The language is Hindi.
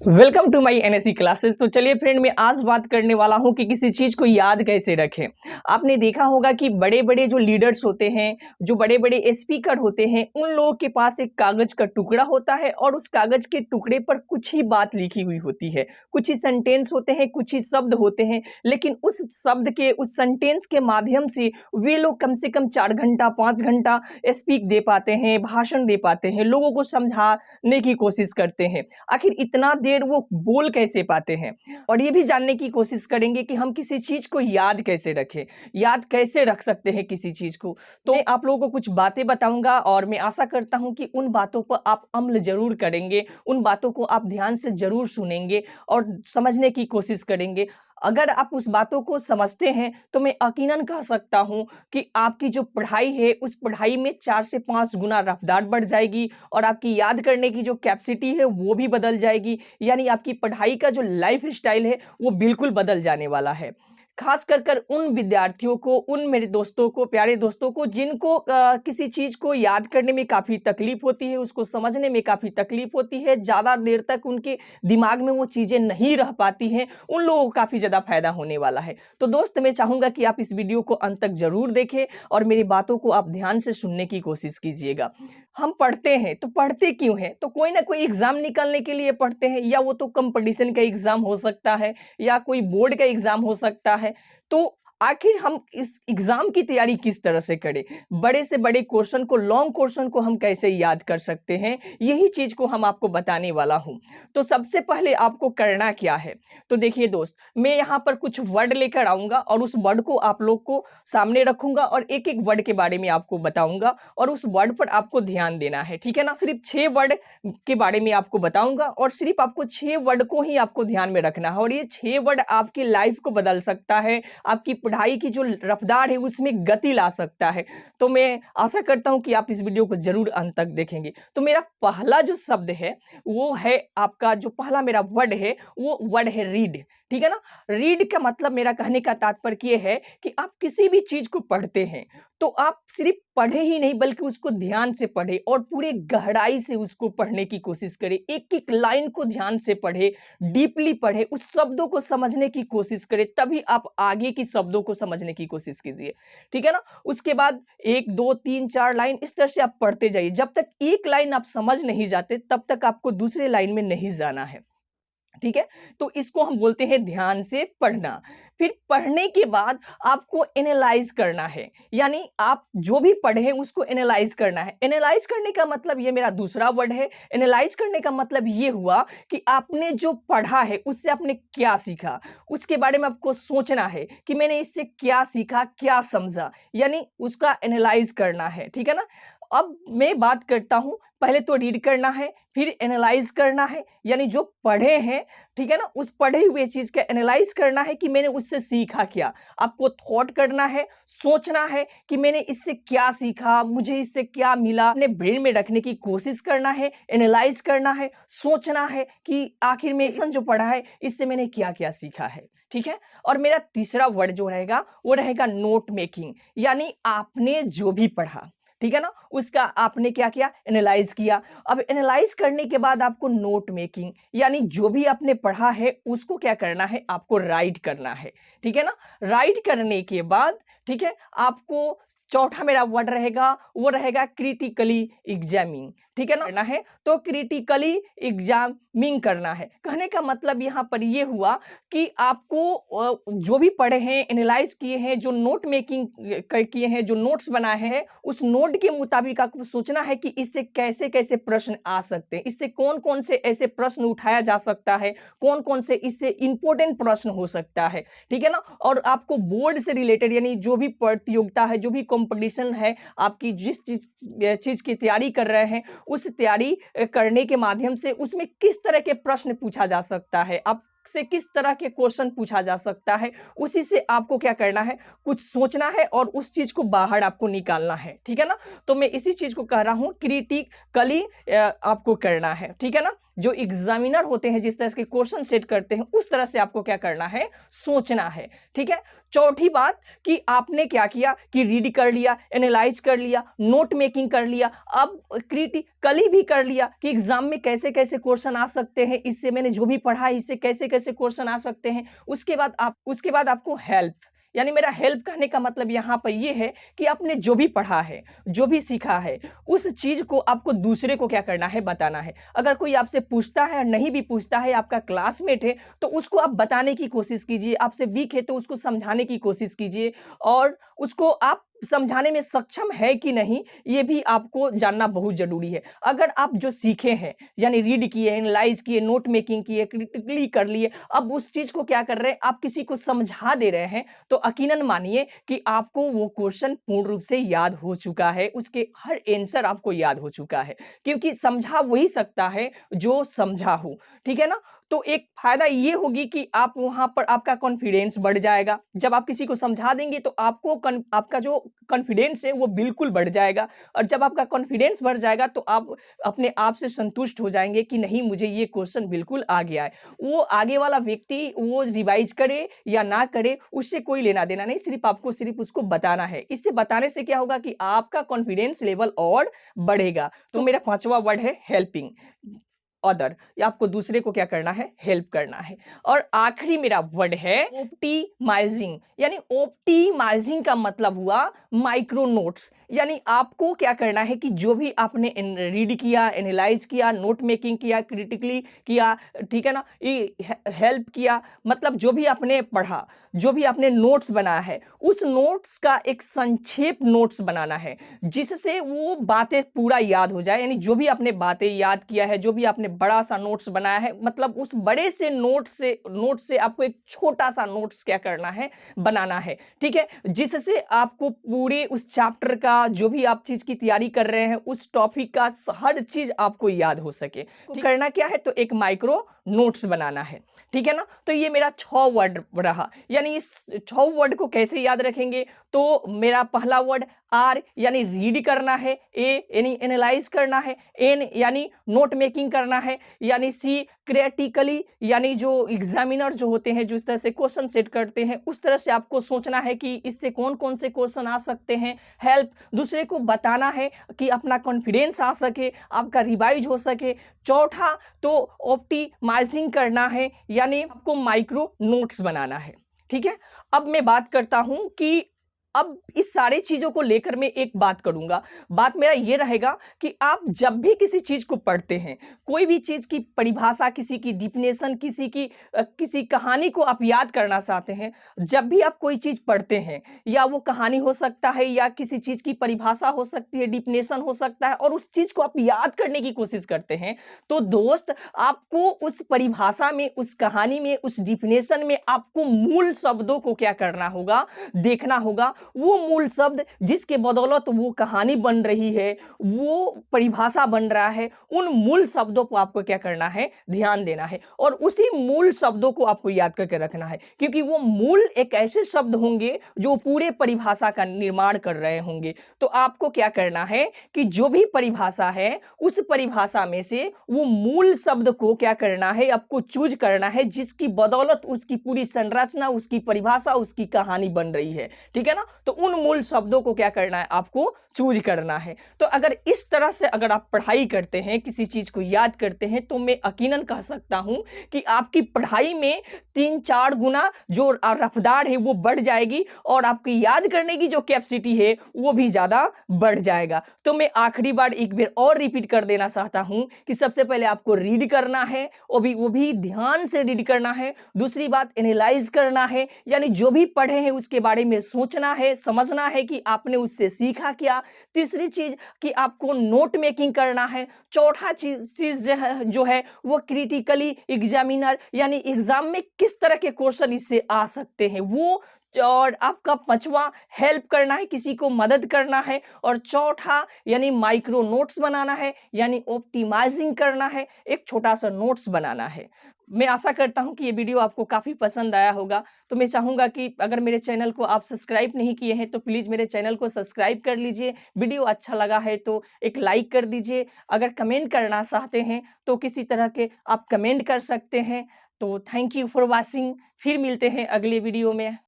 Welcome to my NSC classes. तो चलिए फ्रेंड, मैं आज बात करने वाला हूं कि किसी चीज़ को याद कैसे रखें। आपने देखा होगा कि बड़े बड़े जो लीडर्स होते हैं, जो बड़े बड़े स्पीकर होते हैं, उन लोगों के पास एक कागज़ का टुकड़ा होता है और उस कागज़ के टुकड़े पर कुछ ही बात लिखी हुई होती है, कुछ ही सेंटेंस होते हैं, कुछ ही शब्द होते हैं। लेकिन उस शब्द के, उस सेंटेंस के माध्यम से वे लोग कम से कम 4 घंटा 5 घंटा स्पीक दे पाते हैं, भाषण दे पाते हैं, लोगों को समझाने की कोशिश करते हैं। आखिर इतना देर वो बोल कैसे पाते हैं, और ये भी जानने की कोशिश करेंगे कि हम किसी चीज को याद कैसे रखें, याद कैसे रख सकते हैं किसी चीज को। तो मैं आप लोगों को कुछ बातें बताऊंगा और मैं आशा करता हूं कि उन बातों पर आप अमल जरूर करेंगे, उन बातों को आप ध्यान से जरूर सुनेंगे और समझने की कोशिश करेंगे। अगर आप उस बातों को समझते हैं तो मैं यकीनन कह सकता हूं कि आपकी जो पढ़ाई है उस पढ़ाई में 4 से 5 गुना रफ्तार बढ़ जाएगी और आपकी याद करने की जो कैपेसिटी है वो भी बदल जाएगी। यानी आपकी पढ़ाई का जो लाइफ स्टाइल है वो बिल्कुल बदल जाने वाला है। खास कर उन विद्यार्थियों को, उन मेरे दोस्तों को, प्यारे दोस्तों को जिनको किसी चीज़ को याद करने में काफ़ी तकलीफ होती है, उसको समझने में काफ़ी तकलीफ होती है, ज़्यादा देर तक उनके दिमाग में वो चीज़ें नहीं रह पाती हैं, उन लोगों को काफ़ी ज़्यादा फायदा होने वाला है। तो दोस्त, मैं चाहूँगा कि आप इस वीडियो को अंत तक जरूर देखें और मेरी बातों को आप ध्यान से सुनने की कोशिश कीजिएगा। हम पढ़ते हैं तो पढ़ते क्यों हैं? तो कोई ना कोई एग्जाम निकालने के लिए पढ़ते हैं, या वो तो कंपटीशन का एग्जाम हो सकता है या कोई बोर्ड का एग्जाम हो सकता है। तो आखिर हम इस एग्जाम की तैयारी किस तरह से करें, बड़े से बड़े क्वेश्चन को, लॉन्ग क्वेश्चन को हम कैसे याद कर सकते हैं, यही चीज को हम आपको बताने वाला हूं। तो सबसे पहले आपको करना क्या है? तो देखिए दोस्त, मैं यहाँ पर कुछ वर्ड लेकर आऊंगा और उस वर्ड को आप लोग को सामने रखूंगा और एक एक वर्ड के बारे में आपको बताऊंगा और उस वर्ड पर आपको ध्यान देना है, ठीक है ना। सिर्फ 6 वर्ड के बारे में आपको बताऊंगा और सिर्फ आपको 6 वर्ड को ही आपको ध्यान में रखना है, और ये 6 वर्ड आपकी लाइफ को बदल सकता है, आपकी पढ़ाई की जो रफ्तार है उसमें गति ला सकता है। तो मैं आशा करता हूं कि आप इस वीडियो को जरूर अंत तक देखेंगे। तो मेरा पहला जो शब्द है वो है, आपका जो पहला मेरा वर्ड है वो वर्ड है रीड, ठीक है ना। रीड का मतलब, मेरा कहने का तात्पर्य ये है कि आप किसी भी चीज को पढ़ते हैं तो आप सिर्फ पढ़े ही नहीं बल्कि उसको ध्यान से पढ़े और पूरे गहराई से उसको पढ़ने की कोशिश करें, एक एक लाइन को ध्यान से पढ़े, डीपली पढ़े, उस शब्दों को समझने की कोशिश करें, तभी आप आगे की शब्दों को समझने की कोशिश कीजिए, ठीक है ना। उसके बाद 1 2 3 4 लाइन इस तरह से आप पढ़ते जाइए, जब तक एक लाइन आप समझ नहीं जाते तब तक आपको दूसरे लाइन में नहीं जाना है, ठीक है। तो इसको हम बोलते हैं ध्यान से पढ़ना। फिर पढ़ने के बाद आपको एनालाइज करना है, यानी आप जो भी पढ़े हैं उसको एनालाइज करना है। एनालाइज करने का मतलब, ये मेरा दूसरा वर्ड है। एनालाइज करने का मतलब ये हुआ कि आपने जो पढ़ा है उससे आपने क्या सीखा, उसके बारे में आपको सोचना है कि मैंने इससे क्या सीखा, क्या समझा, यानी उसका एनालाइज करना है, ठीक है ना। अब मैं बात करता हूं, पहले तो रीड करना है, फिर एनालाइज करना है, यानी जो पढ़े हैं, ठीक है ना, उस पढ़े हुए चीज का एनालाइज करना है कि मैंने उससे सीखा क्या। आपको थॉट करना है, सोचना है कि मैंने इससे क्या सीखा, मुझे इससे क्या मिला, अपने ब्रेन में रखने की कोशिश करना है, एनालाइज करना है, सोचना है कि आखिर में लेसन जो पढ़ा है इससे मैंने क्या क्या सीखा है, ठीक है। और मेरा तीसरा वर्ड जो रहेगा वो रहेगा नोट मेकिंग, यानी आपने जो भी पढ़ा, ठीक है ना, उसका आपने क्या किया, एनालाइज किया। अब एनालाइज करने के बाद आपको नोट मेकिंग, यानी जो भी आपने पढ़ा है उसको क्या करना है, आपको राइट करना है, ठीक है ना। राइट करने के बाद, ठीक है, आपको चौथा मेरा वर्ड रहेगा वो रहेगा क्रिटिकली एग्जामिंग, ठीक है ना, करना है। तो क्रिटिकली एग्जामिंग करना है, कहने का मतलब यहाँ पर ये हुआ कि आपको जो भी पढ़े हैं, एनालाइज किए हैं, जो नोट मेकिंग किए हैं, जो नोट्स बनाए हैं, उस नोट के मुताबिक आपको सोचना है कि इससे कैसे कैसे प्रश्न आ सकते हैं, इससे कौन कौन से ऐसे प्रश्न उठाया जा सकता है, कौन कौन से इससे इंपॉर्टेंट प्रश्न हो सकता है, ठीक है ना। और आपको बोर्ड से रिलेटेड, यानी जो भी प्रतियोगिता है, जो भी कंपटीशन है, आपकी जिस चीज की तैयारी कर रहे हैं, उस तैयारी करने के माध्यम से उसमें किस तरह के प्रश्न पूछा जा सकता है, आप से किस तरह के क्वेश्चन पूछा जा सकता है, उसी से आपको क्या करना है, कुछ सोचना है और उस चीज को बाहर आपको निकालना है, ठीक है ना। तो मैं इसी चीज को कह रहा हूं, क्रिटिकली आपको करना है, ठीक है ना। जो एग्जामिनर होते हैं जिस तरह के क्वेश्चन सेट करते हैं उस तरह से आपको क्या करना है, सोचना है, ठीक है। चौथी बात कि आपने क्या किया कि रीड कर लिया, एनालाइज कर लिया, नोट मेकिंग कर लिया, अब क्रिटिकली भी कर लिया कि एग्जाम में कैसे कैसे क्वेश्चन आ सकते हैं, इससे मैंने जो भी पढ़ा है इससे कैसे कैसे क्वेश्चन आ सकते हैं। उसके बाद आपको हेल्प, यानी मेरा हेल्प कहने का मतलब यहाँ पर यह है कि आपने जो भी पढ़ा है, जो भी सीखा है, उस चीज को आपको दूसरे को क्या करना है, बताना है। अगर कोई आपसे पूछता है और नहीं भी पूछता है, आपका क्लासमेट है, तो उसको आप बताने की कोशिश कीजिए। आपसे वीक है तो उसको समझाने की कोशिश कीजिए, और उसको आप समझाने में सक्षम है कि नहीं ये भी आपको जानना बहुत जरूरी है। अगर आप जो सीखे हैं, यानी रीड किए, एनालाइज किए, नोट मेकिंग किए, क्रिटिकली कर लिए, अब उस चीज को क्या कर रहे हैं, आप किसी को समझा दे रहे हैं, तो यकीनन मानिए कि आपको वो क्वेश्चन पूर्ण रूप से याद हो चुका है, उसके हर आंसर आपको याद हो चुका है, क्योंकि समझा वही सकता है जो समझा हो, ठीक है ना। तो एक फायदा ये होगी कि आप वहां पर आपका कॉन्फिडेंस बढ़ जाएगा। जब आप किसी को समझा देंगे तो आपका जो कॉन्फिडेंस है वो बिल्कुल बढ़ जाएगा, और जब आपका कॉन्फिडेंस बढ़ जाएगा तो आप अपने आप से संतुष्ट हो जाएंगे कि नहीं, मुझे ये क्वेश्चन बिल्कुल आ गया है। वो आगे वाला व्यक्ति वो रिवाइज करे या ना करे, उससे कोई लेना देना नहीं, सिर्फ उसको बताना है। इससे बताने से क्या होगा कि आपका कॉन्फिडेंस लेवल और बढ़ेगा। तो मेरा पांचवा वर्ड है हेल्पिंग अदर, या आपको दूसरे को क्या करना है, हेल्प करना है। और आखिरी मेरा वर्ड है ऑप्टिमाइजिंग, यानी ऑप्टिमाइजिंग का मतलब हुआ माइक्रो नोट्स, यानी आपको क्या करना है कि जो भी आपने रीड किया, एनालाइज किया, नोट मेकिंग किया, क्रिटिकली किया, ठीक है ना, हेल्प किया, मतलब जो भी आपने पढ़ा, जो भी आपने नोट्स बनाया है, उस नोट्स का एक संक्षेप नोट्स बनाना है, जिससे वो बातें पूरा याद हो जाए। यानी जो भी आपने बातें याद किया है, जो भी आपने बड़ा सा नोट्स बनाया है, मतलब उस बड़े से नोट से आपको एक छोटा सा नोट्स क्या करना है, बनाना है, ठीक है, जिससे आपको पूरे उस चैप्टर का, जो भी आप चीज की तैयारी कर रहे हैं, उस टॉपिक का हर चीज आपको याद हो सके। करना क्या है, तो एक माइक्रो नोट्स बनाना है, ठीक है ना। तो ये मेरा 6 वर्ड रहा। यानी इस 6 वर्ड को कैसे याद रखेंगे, तो मेरा पहला वर्ड आर यानी रीड करना है, ए यानी एनालाइज करना है, एन यानी नोट मेकिंग करना है, यानी सी क्रिटिकली, यानी जो एग्जामिनर जो होते हैं जो इस तरह से क्वेश्चन सेट करते हैं उस तरह से आपको सोचना है कि इससे कौन कौन से क्वेश्चन आ सकते हैं। हेल्प, दूसरे को बताना है कि अपना कॉन्फिडेंस आ सके, आपका रिवाइज हो सके। चौथा तो ऑप्टिमाइजिंग करना है, यानी आपको माइक्रो नोट्स बनाना है, ठीक है। अब मैं बात करता हूं कि अब इस सारे चीजों को लेकर मैं एक बात करूंगा। बात मेरा ये रहेगा कि आप जब भी किसी चीज को पढ़ते हैं, कोई भी चीज की परिभाषा, किसी की डिफिनेशन, किसी कहानी को आप याद करना चाहते हैं, जब भी आप कोई चीज पढ़ते हैं, या वो कहानी हो सकता है, या किसी चीज की परिभाषा हो सकती है, डिफिनेशन हो सकता है, और उस चीज को आप याद करने की कोशिश करते हैं, तो दोस्त आपको उस परिभाषा में, उस कहानी में, उस डिफिनेशन में आपको मूल शब्दों को क्या करना होगा, देखना होगा। वो मूल शब्द जिसके बदौलत वो कहानी बन रही है, वो परिभाषा बन रहा है, उन मूल शब्दों को आपको क्या करना है, ध्यान देना है, और उसी मूल शब्दों को आपको याद करके रखना है, क्योंकि वो मूल एक ऐसे शब्द होंगे जो पूरे परिभाषा का निर्माण कर रहे होंगे। तो आपको क्या करना है कि जो भी परिभाषा है, उस परिभाषा में से वो मूल शब्द को क्या करना है, आपको चूज करना है, जिसकी बदौलत उसकी पूरी संरचना, उसकी परिभाषा, उसकी कहानी बन रही है, ठीक है ना। तो उन मूल शब्दों को क्या करना है, आपको चूज करना है। तो अगर इस तरह से अगर आप पढ़ाई करते हैं, किसी चीज को याद करते हैं, तो मैं यकीनन कह सकता हूं कि आपकी पढ़ाई में 3-4 गुना जो रफ्तार है वो बढ़ जाएगी, और आपकी याद करने की जो कैपेसिटी है वो भी ज्यादा बढ़ जाएगा। तो मैं आखिरी बार एक बार और रिपीट कर देना चाहता हूं कि सबसे पहले आपको रीड करना है, वो भी ध्यान से रीड करना है। दूसरी बात एनालाइज करना है, यानी जो भी पढ़े हैं उसके बारे में सोचना है, समझना है कि आपने उससे सीखा क्या। तीसरी चीज कि आपको नोट मेकिंग करना है। चौथा चीज जो है वो क्रिटिकली एग्जामिनर, यानी एग्जाम में किस तरह के क्वेश्चन इससे आ सकते हैं, वो और आपका पांचवा हेल्प करना है, किसी को मदद करना है। और चौथा यानी माइक्रो नोट्स बनाना है, यानी ऑप्टिमाइजिंग करना है, एक छोटा सा नोट्स बनाना है। मैं आशा करता हूं कि ये वीडियो आपको काफ़ी पसंद आया होगा। तो मैं चाहूँगा कि अगर मेरे चैनल को आप सब्सक्राइब नहीं किए हैं तो प्लीज़ मेरे चैनल को सब्सक्राइब कर लीजिए। वीडियो अच्छा लगा है तो एक लाइक कर दीजिए। अगर कमेंट करना चाहते हैं तो किसी तरह के आप कमेंट कर सकते हैं। तो थैंक यू फॉर वॉचिंग। फिर मिलते हैं अगले वीडियो में।